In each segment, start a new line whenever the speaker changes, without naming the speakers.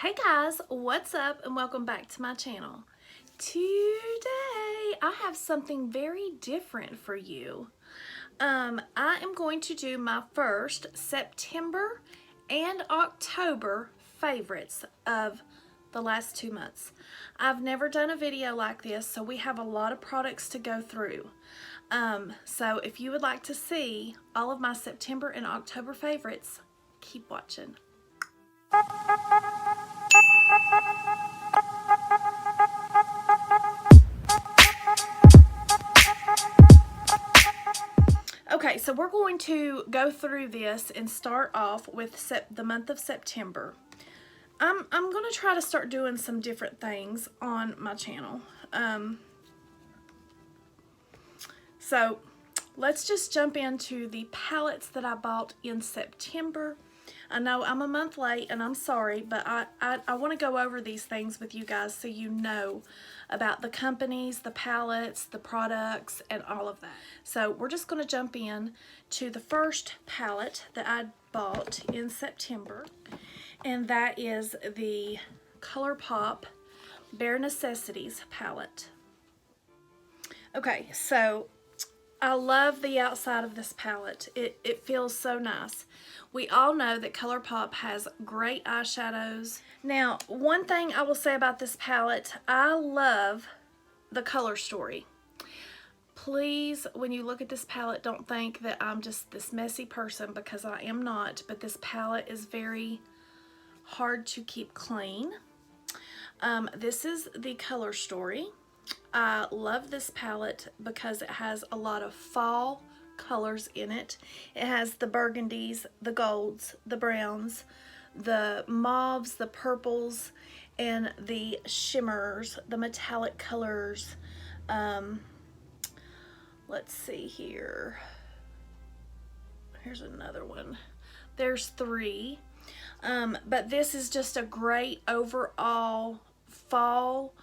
Hey guys, what's up and welcome back to my channel. Today I have something very different for you. I am going to do my first September and October favorites of the last 2 months. I've never done a video like this, so we have a lot of products to go through. So if you would like to see all of my September and October favorites, keep watching. Okay, so we're going to go through this and start off with the month of September. I'm going to try to start doing some different things on my channel. So let's just jump into the palettes that I bought in September. I know I'm a month late and I'm sorry, but I want to go over these things with you guys so you know about the companies, the palettes, the products, and all of that. So we're just going to jump in to the first palette that I bought in September, and that is the Colourpop Bare Necessities palette. Okay, so I love the outside of this palette. It feels so nice. We all know that Colourpop has great eyeshadows. Now, one thing I will say about this palette, I love the color story. Please, when you look at this palette, don't think that I'm just this messy person, because I am not, but this palette is very hard to keep clean. This is the color story. I love this palette because it has a lot of fall colors in it. It has the burgundies, the golds, the browns, the mauves, the purples, and the shimmers, the metallic colors. Let's see here. Here's another one. There's 3. But this is just a great overall fall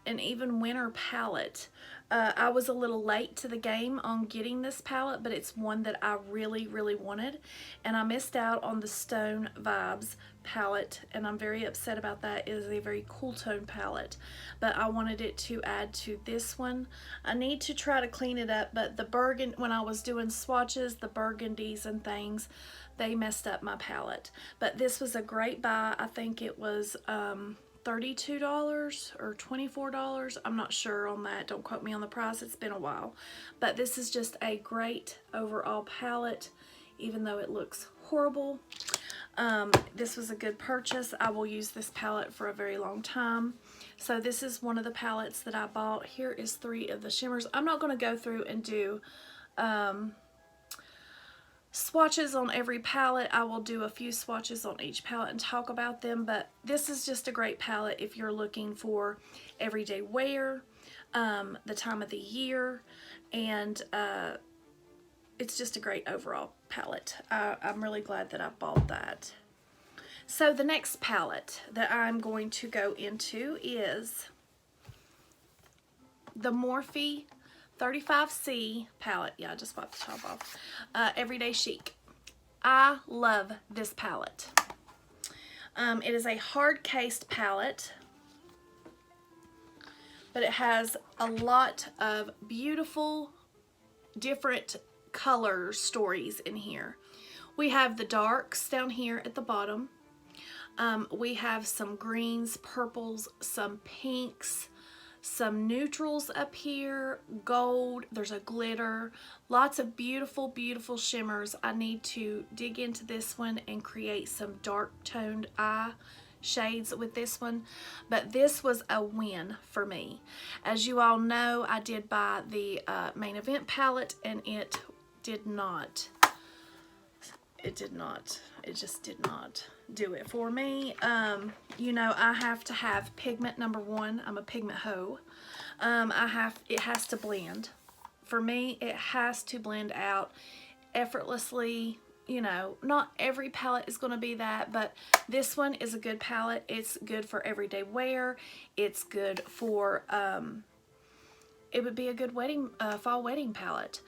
and even winter palette. I was a little late to the game on getting this palette, but it's one that I really wanted, and I missed out on the Stone Vibes palette, and I'm very upset about that. It is a very cool tone palette, but I wanted it to add to this one. I need to try to clean it up, but the burgundy, when I was doing swatches, the burgundies and things, they messed up my palette. But this was a great buy. I think it was $32 or $24. I'm not sure on that. Don't quote me on the price. It's been a while. But this is just a great overall palette, even though it looks horrible. This was a good purchase. I will use this palette for a very long time. So this is one of the palettes that I bought. Here is 3 of the shimmers. I'm not going to go through and do swatches on every palette. I will do a few swatches on each palette and talk about them, but this is just a great palette if you're looking for everyday wear, the time of the year, and it's just a great overall palette. I'm really glad that I bought that. So the next palette that I'm going to go into is the Morphe 35C palette. Yeah, I just wiped the top off. Everyday Chic. I love this palette. It is a hard cased palette, but it has a lot of beautiful different color stories in here. We have the darks down here at the bottom. We have some greens, purples, some pinks, some neutrals up here, gold, there's a glitter, lots of beautiful shimmers. I need to dig into this one and create some dark toned eye shades with this one, but this was a win for me. As you all know, I did buy the Main Event palette, and it just did not do it for me. You know, I have to have pigment, number 1. I'm a pigment hoe. It has to blend. For me, it has to blend out effortlessly. You know, not every palette is going to be that, but this one is a good palette. It's good for everyday wear. It's good for, it would be a good wedding, fall wedding palette.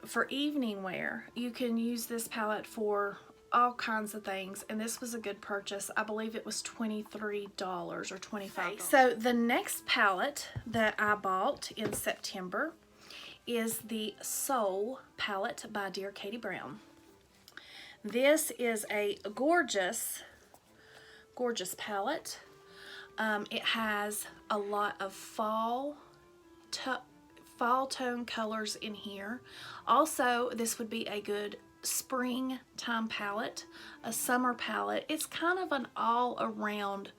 For evening wear, you can use this palette for all kinds of things, and this was a good purchase. I believe it was $23 or $25. So the next palette that I bought in September is the Soul palette by Dear Katie Brown. This is a gorgeous palette. It has a lot of fall tone colors in here. Also, this would be a good springtime palette, a summer palette. It's kind of an all-around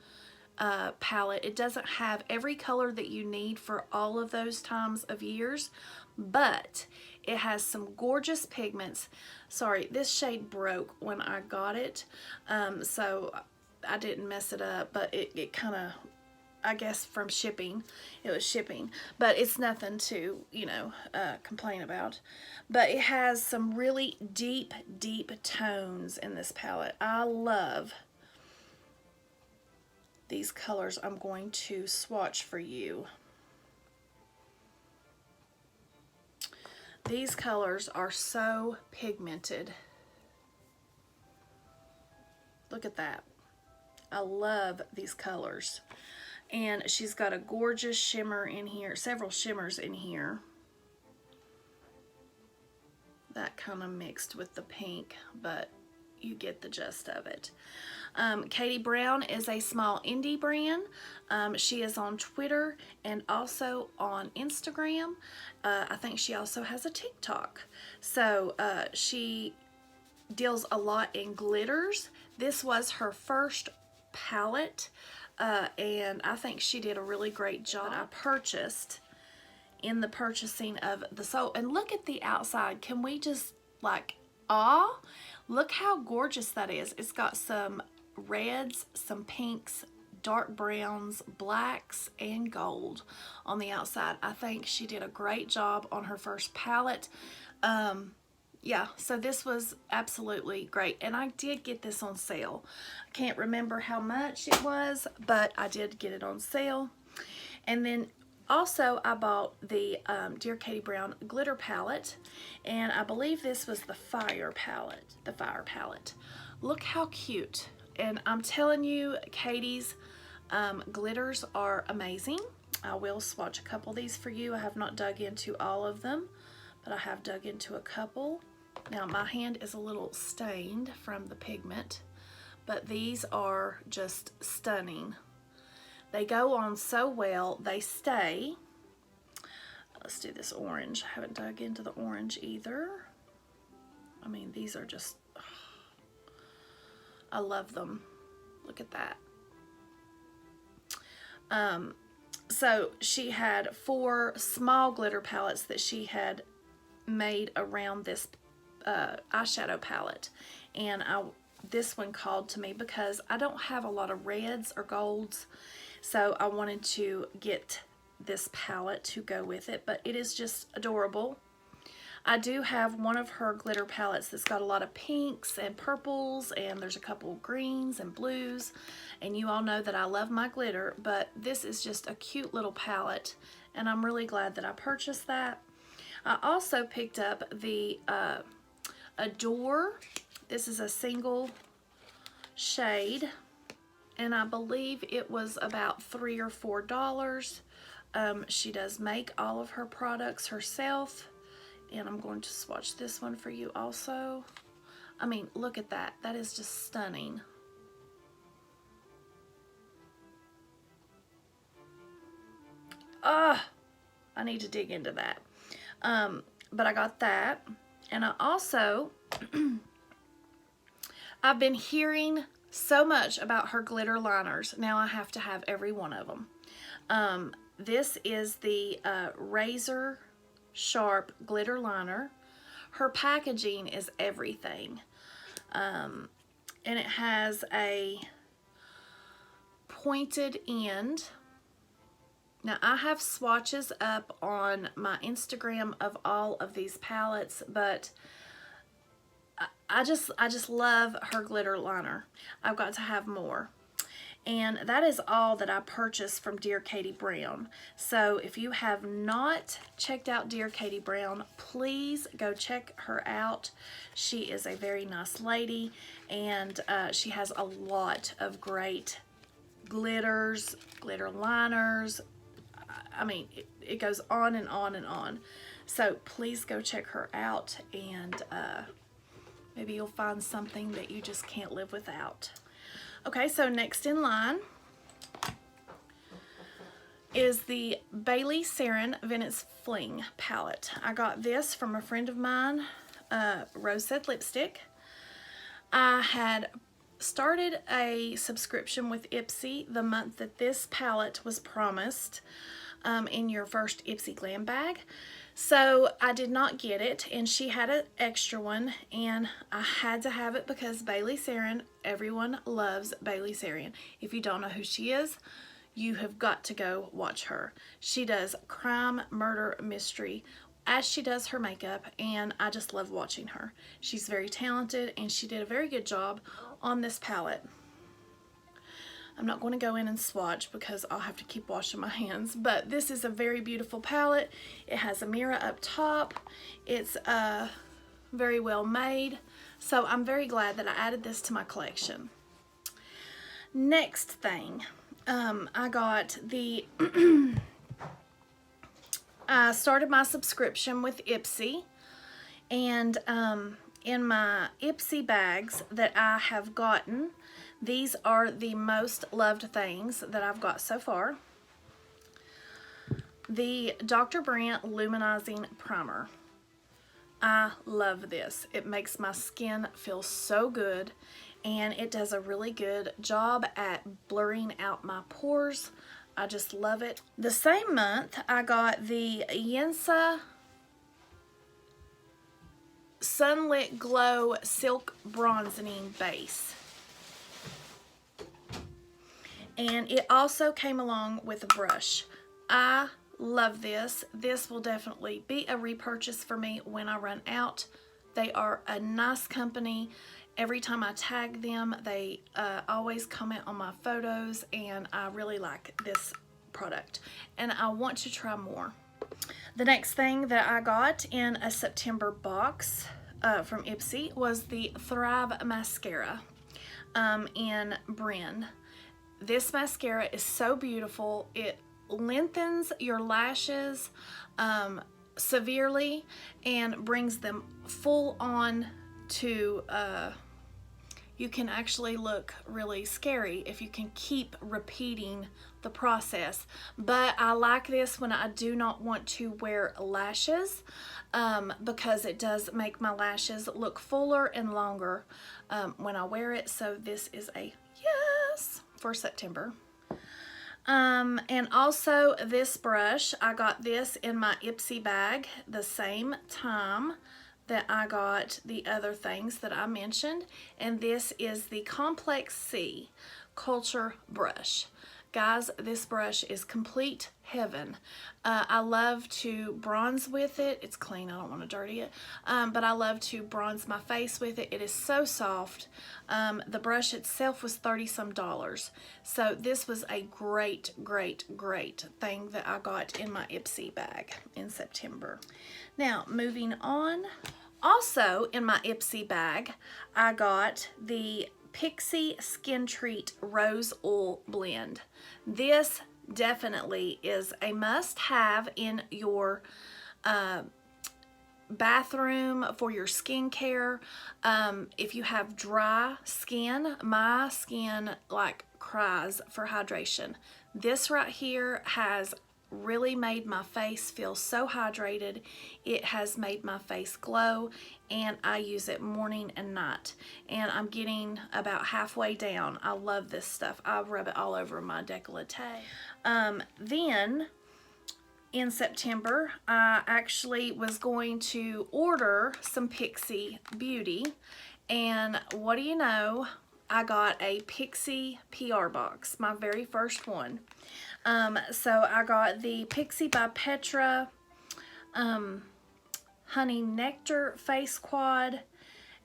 palette. It doesn't have every color that you need for all of those times of years, but it has some gorgeous pigments. Sorry, this shade broke when I got it, so I didn't mess it up, but it kind of, I guess from shipping, it was shipping, but it's nothing to, you know, complain about. But it has some really deep tones in this palette. I love these colors. I'm going to swatch for you. These colors are so pigmented. Look at that. I love these colors. And she's got a gorgeous shimmer in here, several shimmers in here. That kind of mixed with the pink, but you get the gist of it. Katie Brown is a small indie brand. She is on Twitter and also on Instagram. I think she also has a TikTok. So she deals a lot in glitters. This was her first palette, and I think she did a really great job. I purchased in the purchasing of the Soul, and look at the outside. Can we just like look how gorgeous that is. It's got some reds, some pinks, dark browns, blacks, and gold on the outside. I think she did a great job on her first palette. Yeah, so this was absolutely great, and I did get this on sale. I can't remember how much it was, but I did get it on sale. And then also I bought the Dear Katie Brown glitter palette, and I believe this was the Fire palette, Look how cute. And I'm telling you, Katie's glitters are amazing. I will swatch a couple of these for you. I have not dug into all of them, but I have dug into a couple. Now my hand is a little stained from the pigment, but these are just stunning. They go on so well, they stay. Let's do this orange. I haven't dug into the orange either. I mean, these are just, I love them. Look at that. So she had 4 small glitter palettes that she had made around this eyeshadow palette, and this one called to me because I don't have a lot of reds or golds, so I wanted to get this palette to go with it, but it is just adorable. I do have one of her glitter palettes that's got a lot of pinks and purples, and there's a couple greens and blues, and you all know that I love my glitter, but this is just a cute little palette, and I'm really glad that I purchased that. I also picked up the Adore. This is a single shade, and I believe it was about $3 or $4. She does make all of her products herself, and I'm going to swatch this one for you also. I mean, look at that. That is just stunning. I need to dig into that. But I got that, and I also I've been hearing so much about her glitter liners. Now I have to have every one of them. This is the Razor Sharp glitter liner. Her packaging is everything, and it has a pointed end. Now I have swatches up on my Instagram of all of these palettes, but I just love her glitter liner. I've got to have more. And that is all that I purchased from Dear Katie Brown. So if you have not checked out Dear Katie Brown, please go check her out. She is a very nice lady, and she has a lot of great glitters, glitter liners. I mean, it goes on and on and on. So please go check her out, and maybe you'll find something that you just can't live without. Okay, so next in line is the Bailey Saren Venice Fling palette. I got this from a friend of mine, Roseted Lipstick. I had started a subscription with Ipsy the month that this palette was promised in your first Ipsy Glam bag. So I did not get it, and she had an extra one, and I had to have it because Bailey Saren, everyone loves Bailey Saren. If you don't know who she is, you have got to go watch her. She does crime, murder, mystery, as she does her makeup, and I just love watching her. She's very talented, and she did a very good job on this palette. I'm not going to go in and swatch because I'll have to keep washing my hands, but this is a very beautiful palette. It has a mirror up top. It's very well made, so I'm very glad that I added this to my collection. Next thing, I got the I started my subscription with Ipsy, and in my Ipsy bags that I have gotten, these are the most loved things that I've got so far. The Dr. Brandt Luminizing Primer. I love this. It makes my skin feel so good, and it does a really good job at blurring out my pores. I just love it. The same month, I got the Yensa Sunlit Glow Silk Bronzing Base. And it also came along with a brush. I love this. This will definitely be a repurchase for me when I run out. They are a nice company. Every time I tag them, they always comment on my photos, and I really like this product. And I want to try more. The next thing that I got in a September box from Ipsy was the Thrive Mascara in Bryn. This mascara is so beautiful. It lengthens your lashes severely and brings them full on to, you can actually look really scary if you can keep repeating the process. But I like this when I do not want to wear lashes because it does make my lashes look fuller and longer when I wear it. So this is a yes for September. And also this brush, I got this in my Ipsy bag the same time that I got the other things that I mentioned, and this is the Complex C Culture Brush. Guys, this brush is complete heaven. I love to bronze with it. It's clean, I don't want to dirty it, but I love to bronze my face with it. It is so soft. The brush itself was $30-some. So this was a great, great, great thing that I got in my Ipsy bag in September. Now, moving on. Also in my Ipsy bag, I got the Pixi Skin Treat Rose Oil Blend. This definitely is a must-have in your bathroom for your skincare. If you have dry skin, my skin like cries for hydration. This right here has really made my face feel so hydrated. It has made my face glow, and I use it morning and night, and I'm getting about halfway down. I love this stuff. I rub it all over my décolleté. Then in September, I actually was going to order some Pixibeauty, and what do you know, I got a Pixi PR box, my very first one. So I got the Pixi by Petra Honey Nectar Face Quad,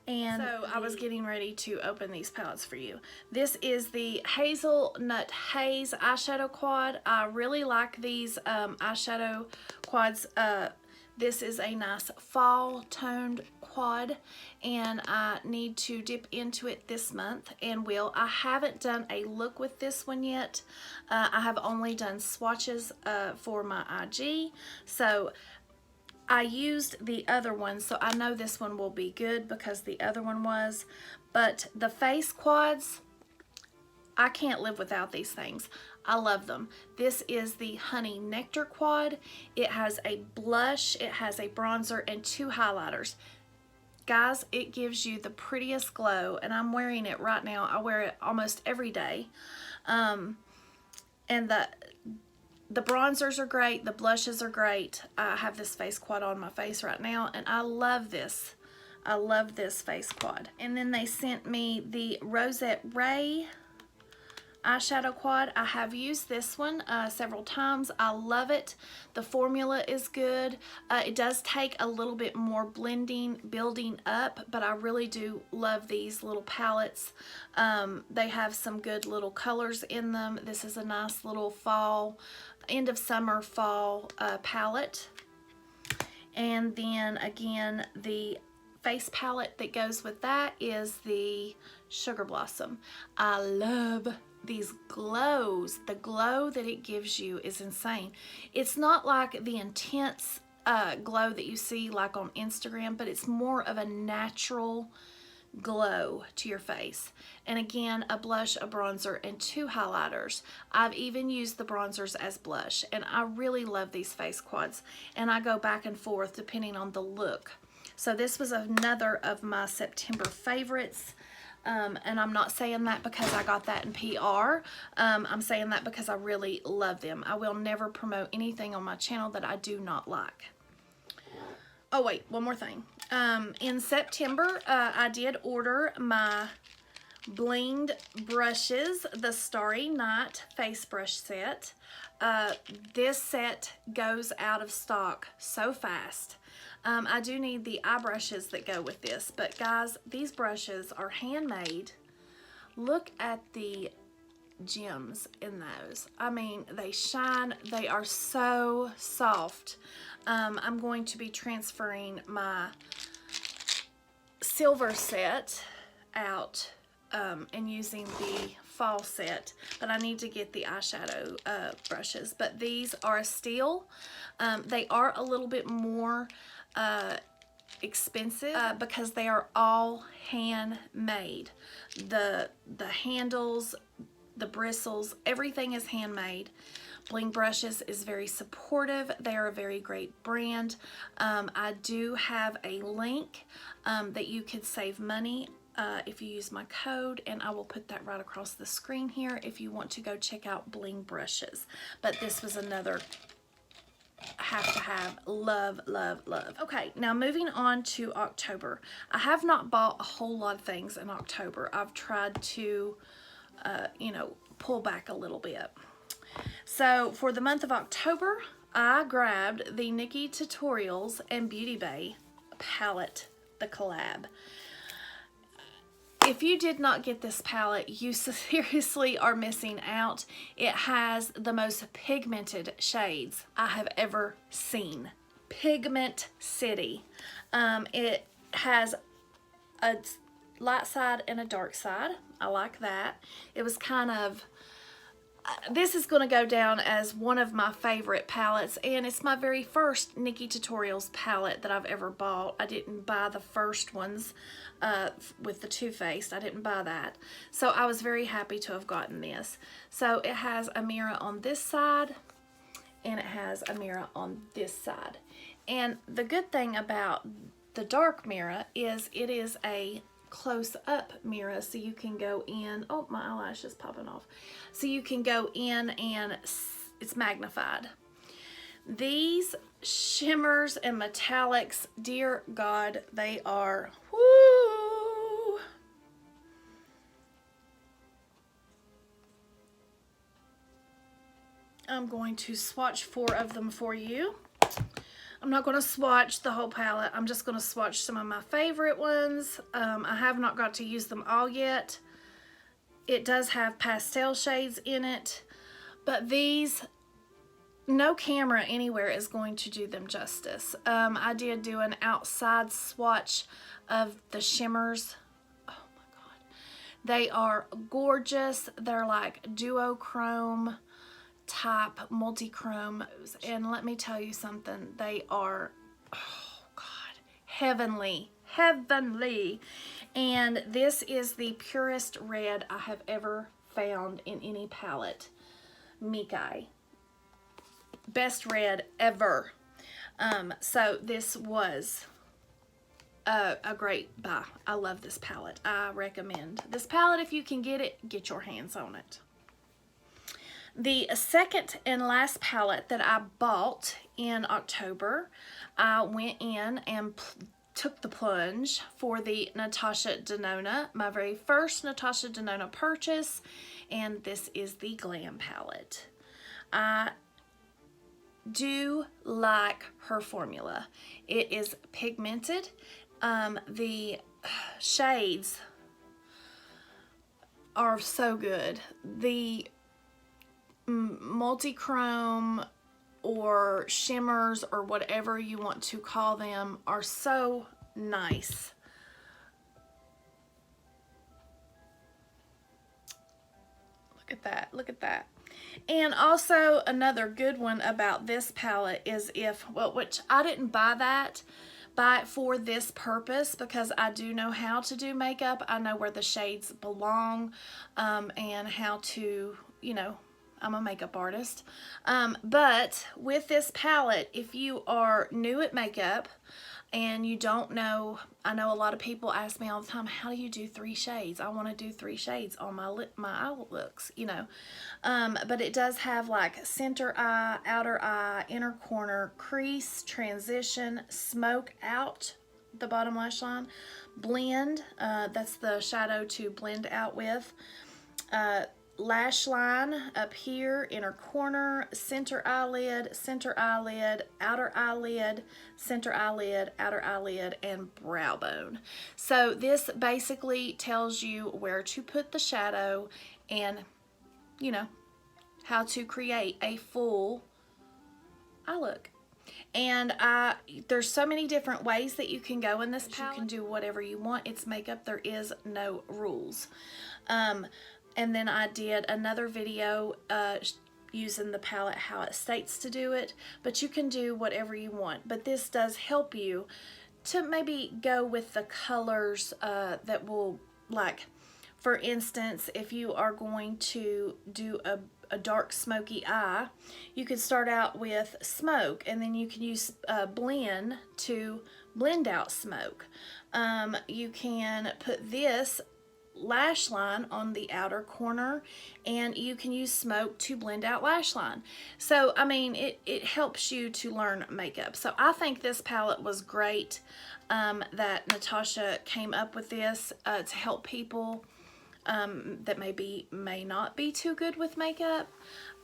And so I was getting ready to open these palettes for you. This is the Hazelnut Haze eyeshadow quad. I really like these eyeshadow quads. This is a nice fall toned quad, and I need to dip into it this month and will. I haven't done a look with this one yet. I have only done swatches for my IG. So I used the other one, so I know this one will be good because the other one was. But the face quads, I can't live without these things. I love them. This is the Honey Nectar quad. It has a blush, it has a bronzer, and 2 highlighters. Guys, it gives you the prettiest glow, and I'm wearing it right now. I wear it almost every day. And the bronzers are great, the blushes are great. I have this face quad on my face right now, and I love this. I love this face quad. And then they sent me the Rosette Ray eyeshadow quad. I have used this one several times. I love it. The formula is good. It does take a little bit more building up, but I really do love these little palettes. They have some good little colors in them. This is a nice little fall, end of summer fall palette. And then again, the face palette that goes with that is the Sugar Blossom. I love these glows. The glow that it gives you is insane. It's not like the intense glow that you see like on Instagram, but it's more of a natural glow to your face. And again, a blush, a bronzer, and 2 highlighters. I've even used the bronzers as blush, and I really love these face quads, and I go back and forth depending on the look. So this was another of my September favorites. And I'm not saying that because I got that in PR. I'm saying that because I really love them. I will never promote anything on my channel that I do not like. Oh wait, one more thing. In September, I did order my Bling Brushes, the Starry Night face brush set. This set goes out of stock so fast. I do need the eye brushes that go with this, but guys, these brushes are handmade. Look at the gems in those. I mean, they shine. They are so soft. I'm going to be transferring my silver set out and using the fall set, but I need to get the eyeshadow brushes. But these are steel. They are a little bit more expensive because they are all handmade. The handles, the bristles, everything is handmade. Bling Brushes is very supportive. They are a very great brand. I do have a link that you could save money if you use my code, and I will put that right across the screen here if you want to go check out Bling Brushes. But this was another have to have. Love, love, love. Okay, now moving on to October. I have not bought a whole lot of things in October. I've tried to, you know, pull back a little bit. So for the month of October, I grabbed the NIKKITUTORIALS and beautybay palette, the collab. If you did not get this palette, you seriously are missing out. It has the most pigmented shades I have ever seen. Pigment City. It has a light side and a dark side. I like that. It was kind of, this is going to go down as one of my favorite palettes, and it's my very first NIKKITUTORIALS palette that I've ever bought. I didn't buy the first ones with the Too Faced. I didn't buy that. So I was very happy to have gotten this. So it has a mirror on this side, and it has a mirror on this side. And the good thing about the dark mirror is it is a close-up mirror, so you can go in. Oh, my eyelash is popping off. So you can go in and it's magnified. These shimmers and metallics, dear God, they are whoo. I'm going to swatch 4 of them for you. I'm not going to swatch the whole palette. I'm just going to swatch some of my favorite ones. I have not got to use them all yet. It does have pastel shades in it, but these, no camera anywhere is going to do them justice. I did do an outside swatch of the shimmers. Oh my God. They are gorgeous. They're like duochrome type multi-chrome, and let me tell you something, they are, oh God, heavenly. And this is the purest red I have ever found in any palette. Mikai, best red ever. So this was a great buy. I love this palette. I recommend this palette. If you can get it, get your hands on it. The second and last palette that I bought in October, I went in and took the plunge for the Natasha Denona, my very first Natasha Denona purchase, and this is the Glam palette. I do like her formula. It is pigmented. The shades are so good. The multi-chrome or shimmers or whatever you want to call them are so nice. Look at that, look at that. And also another good one about this palette is which I didn't buy it for this purpose, because I do know how to do makeup. I know where the shades belong, and how to, you know, I'm a makeup artist. But with this palette, if you are new at makeup and you don't know, I know a lot of people ask me all the time, how do you do 3 shades? I want to do 3 shades on my eye looks, you know. But it does have like center eye, outer eye, inner corner, crease, transition, smoke out the bottom lash line, blend, that's the shadow to blend out with, lash line up here, inner corner, center eyelid, outer eyelid, center eyelid, outer eyelid, and brow bone. So this basically tells you where to put the shadow and, you know, how to create a full eye look. And there's so many different ways that you can go in this palette. You can do whatever you want. It's makeup. There is no rules. And then I did another video using the palette, how it states to do it. But you can do whatever you want. But this does help you to maybe go with the colors that will, like, for instance, if you are going to do a dark smoky eye, you could start out with smoke, and then you can use blend to blend out smoke. You can put this lash line on the outer corner, and you can use smoke to blend out lash line. So I mean, it helps you to learn makeup. So I think this palette was great, that Natasha came up with this to help people that may not be too good with makeup,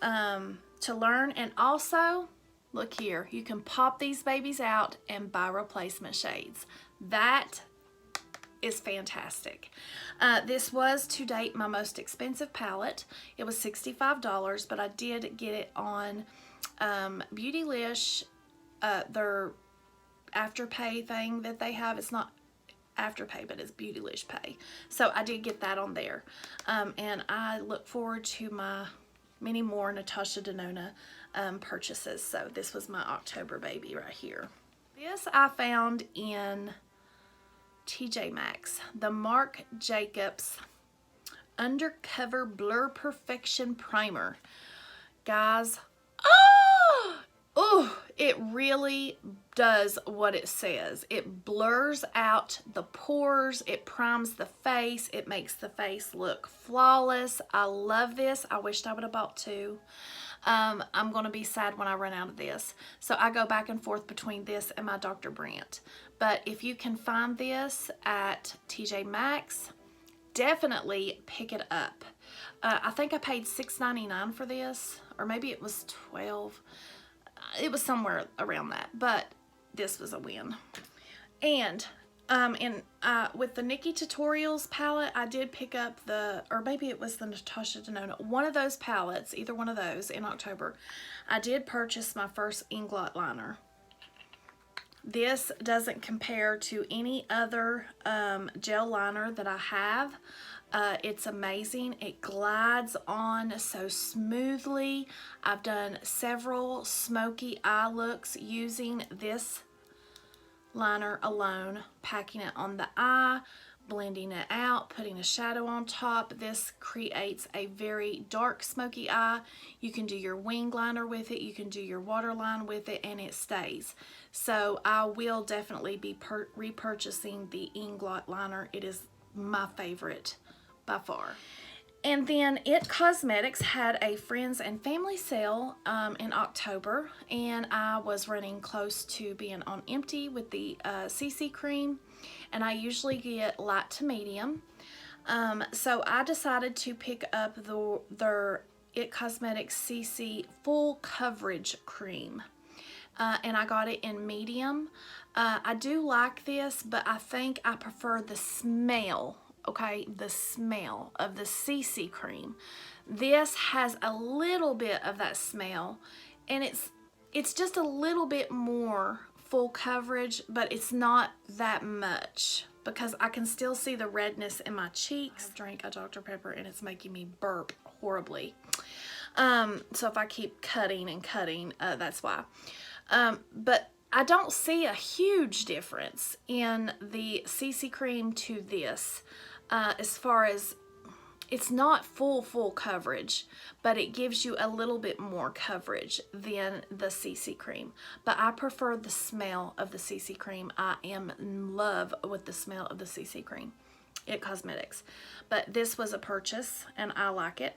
to learn. And also, look here, you can pop these babies out and buy replacement shades. That is fantastic. This was to date my most expensive palette. It was $65, but I did get it on Beautylish, their Afterpay thing that they have. It's not Afterpay, but it's Beautylish Pay. So I did get that on there. And I look forward to my many more Natasha Denona purchases. So this was my October baby right here. This I found in TJ Maxx, the Marc Jacobs Undercover Blur Perfection Primer. Guys, it really does what it says. It blurs out the pores, it primes the face, it makes the face look flawless. I love this. I wished I would have bought 2. I'm going to be sad when I run out of this. So I go back and forth between this and my Dr. Brandt. But if you can find this at TJ Maxx, definitely pick it up. I think I paid $6.99 for this, or maybe it was $12. It was somewhere around that. But this was a win. And with the NIKKITUTORIALS palette, I did pick up or maybe it was the Natasha Denona, one of those palettes, either one of those in October. I did purchase my first Inglot liner. This doesn't compare to any other gel liner that I have. It's amazing. It glides on so smoothly. I've done several smoky eye looks using this liner alone, packing it on the eye, blending it out, putting a shadow on top. This creates a very dark smoky eye. You can do your wing liner with it, you can do your waterline with it, and it stays. So I will definitely be repurchasing the Inglot liner. It is my favorite by far. And then It Cosmetics had a friends and family sale in October, and I was running close to being on empty with the CC cream, and I usually get light to medium. So I decided to pick up their It Cosmetics CC full coverage cream, and I got it in medium. I do like this, but I think I prefer the smell. Okay, the smell of the CC cream. This has a little bit of that smell, and it's just a little bit more full coverage, but it's not that much because I can still see the redness in my cheeks. I drank a Dr. Pepper and it's making me burp horribly. So if I keep cutting and cutting, that's why. But I don't see a huge difference in the CC cream to this. As far as, it's not full coverage, but it gives you a little bit more coverage than the CC cream. But I prefer the smell of the CC cream. I am in love with the smell of the CC cream, It Cosmetics. But this was a purchase, and I like it.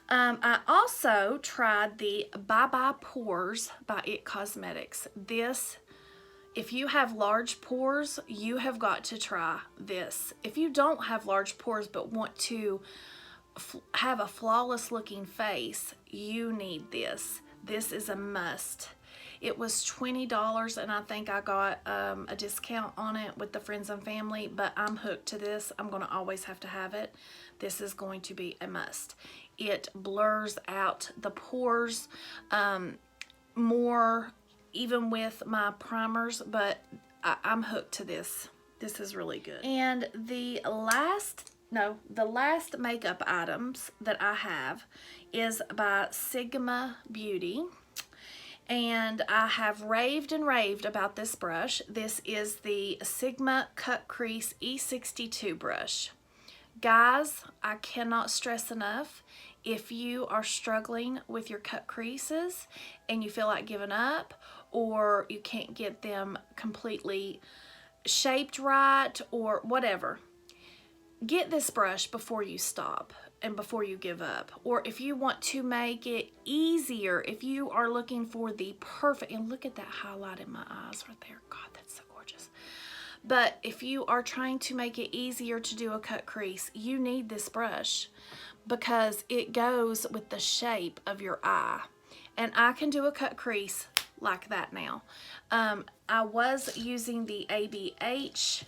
I also tried the Bye Bye Pores by It Cosmetics. This, if you have large pores, you have got to try this. If you don't have large pores but want to have a flawless looking face, you need this. This is a must. It was $20, and I think I got a discount on it with the friends and family, but I'm hooked to this. I'm going to always have to have it. This is going to be a must. It blurs out the pores more, even with my primers, but I'm hooked to this. This is really good. And the last makeup items that I have is by Sigma Beauty. And I have raved and raved about this brush. This is the Sigma Cut Crease E62 brush. Guys, I cannot stress enough, if you are struggling with your cut creases and you feel like giving up, or you can't get them completely shaped right or whatever, get this brush before you stop and before you give up. Or if you want to make it easier, if you are looking for the perfect, and look at that highlight in my eyes right there. God, that's so gorgeous. But if you are trying to make it easier to do a cut crease, you need this brush because it goes with the shape of your eye. And I can do a cut crease like that now. I was using the ABH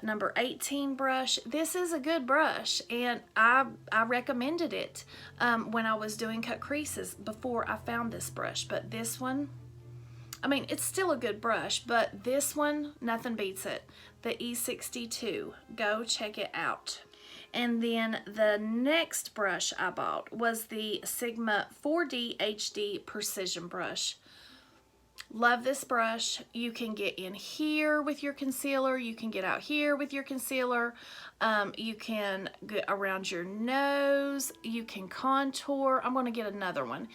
number 18 brush. This is a good brush, and I recommended it when I was doing cut creases before I found this brush. But this one, I mean, it's still a good brush, but this one, nothing beats it. The E62, go check it out. And then the next brush I bought was the Sigma 4D HD Precision brush. Love this brush. You can get in here with your concealer. You can get out here with your concealer. You can get around your nose. You can contour. I'm going to get another one.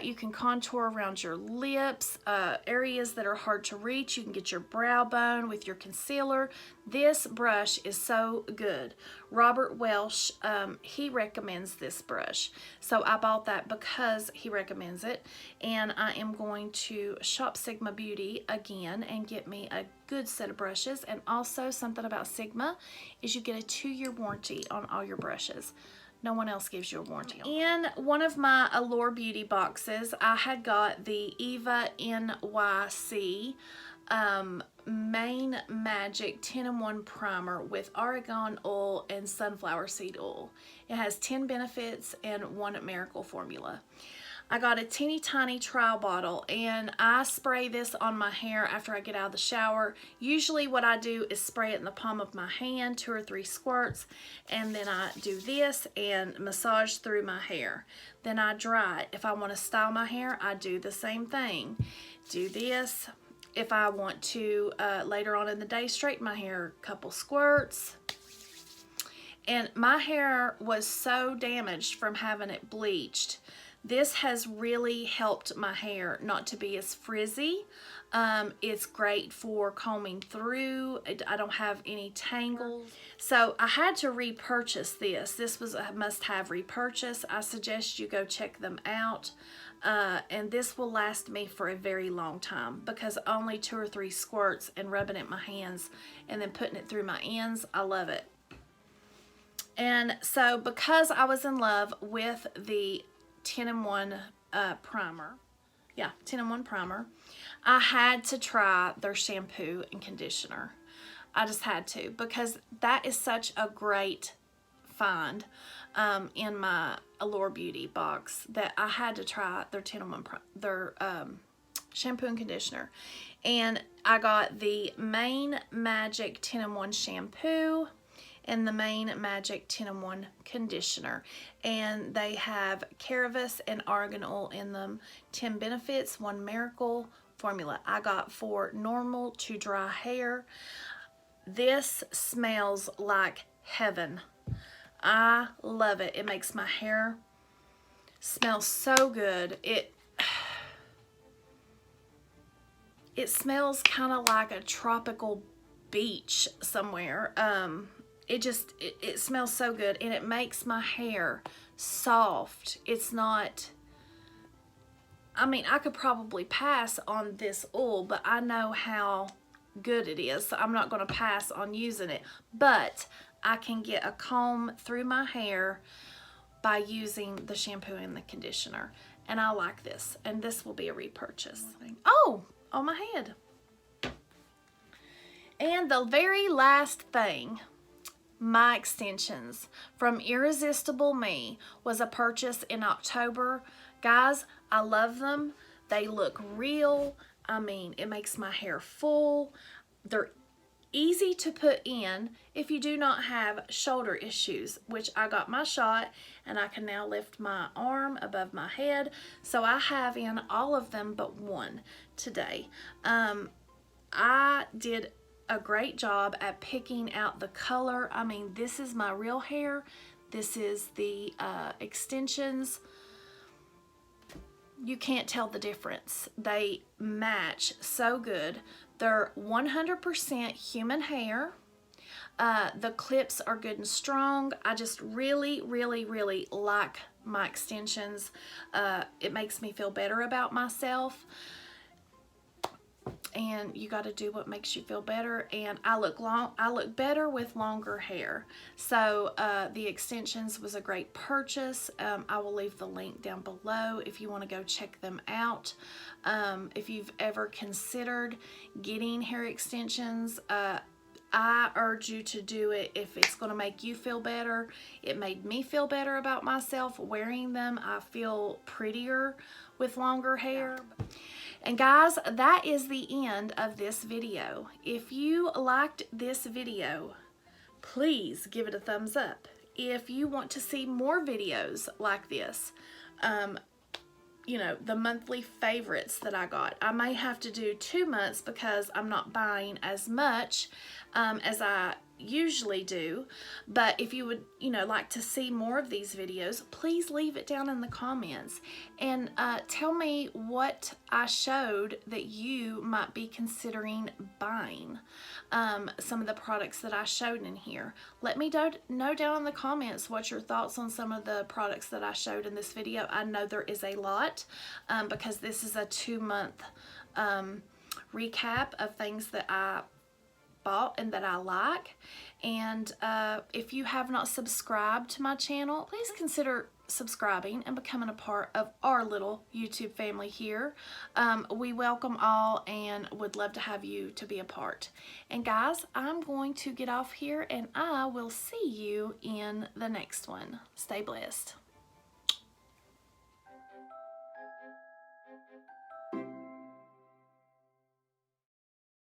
You can contour around your lips, areas that are hard to reach. You can get your brow bone with your concealer. This brush is so good. Robert Welsh, he recommends this brush. So I bought that because he recommends it. And I am going to shop Sigma Beauty again and get me a good set of brushes. And also something about Sigma is you get a 2-year warranty on all your brushes. No one else gives you a warranty on. In one of my Allure Beauty boxes, I had got the Eva NYC Main Magic 10-in-1 Primer with argan oil and sunflower seed oil. It has 10 benefits and 1 miracle formula. I got a teeny tiny trial bottle, and I spray this on my hair after I get out of the shower. Usually what I do is spray it in the palm of my hand, 2 or 3 squirts, and then I do this and massage through my hair. Then I dry it. If I want to style my hair, I do the same thing. Do this. If I want to later on in the day straighten my hair, a couple squirts. And my hair was so damaged from having it bleached. This has really helped my hair not to be as frizzy. It's great for combing through. I don't have any tangles. So I had to repurchase this. This was a must-have repurchase. I suggest you go check them out. And this will last me for a very long time because only 2 or 3 squirts and rubbing it in my hands and then putting it through my ends. I love it. And so because I was in love with the 10-in-1 primer, 10-in-1 primer, I had to try their shampoo and conditioner. I just had to, because that is such a great find in my Allure Beauty box that I had to try their 10-in-1 their shampoo and conditioner. And I got the Main Magic 10-in-1 shampoo and the Main Magic 10-in-1 conditioner, and they have Caravis and argan oil in them. 10 benefits, 1 miracle formula. I got for normal to dry hair. This smells like heaven. I love it. It makes my hair smell so good. It smells kind of like a tropical beach somewhere. It smells so good, and it makes my hair soft. It's not, I mean, I could probably pass on this oil, but I know how good it is, so I'm not going to pass on using it. But I can get a comb through my hair by using the shampoo and the conditioner, and I like this, and this will be a repurchase. Oh, on my head. And the very last thing, my extensions from Irresistible Me was a purchase in October. Guys, I love them. They look real. I mean, it makes my hair full. They're easy to put in if you do not have shoulder issues, which I got my shot and I can now lift my arm above my head. So I have in all of them but one today. I did a great job at picking out the color. I mean, this is my real hair. This is the extensions. You can't tell the difference. They match so good. They're 100% human hair. The clips are good and strong. I just really, really, really like my extensions. It makes me feel better about myself. And you got to do what makes you feel better, and I look better with longer hair. So the extensions was a great purchase. I will leave the link down below if you want to go check them out. If you've ever considered getting hair extensions, I urge you to do it if it's going to make you feel better. It made me feel better about myself wearing them. I feel prettier with longer hair. And guys, that is the end of this video. If you liked this video, please give it a thumbs up. If you want to see more videos like this, you know, the monthly favorites that I got. I may have to do 2 months because I'm not buying as much as I usually do. But if you would, you know, like to see more of these videos, please leave it down in the comments and tell me what I showed that you might be considering buying. Some of the products that I showed in here. Let me know down in the comments what your thoughts on some of the products that I showed in this video. I know there is a lot because this is a 2-month recap of things that I bought and that I like. And if you have not subscribed to my channel, please consider subscribing and becoming a part of our little YouTube family here. We welcome all and would love to have you to be a part. And guys, I'm going to get off here and I will see you in the next one. Stay blessed.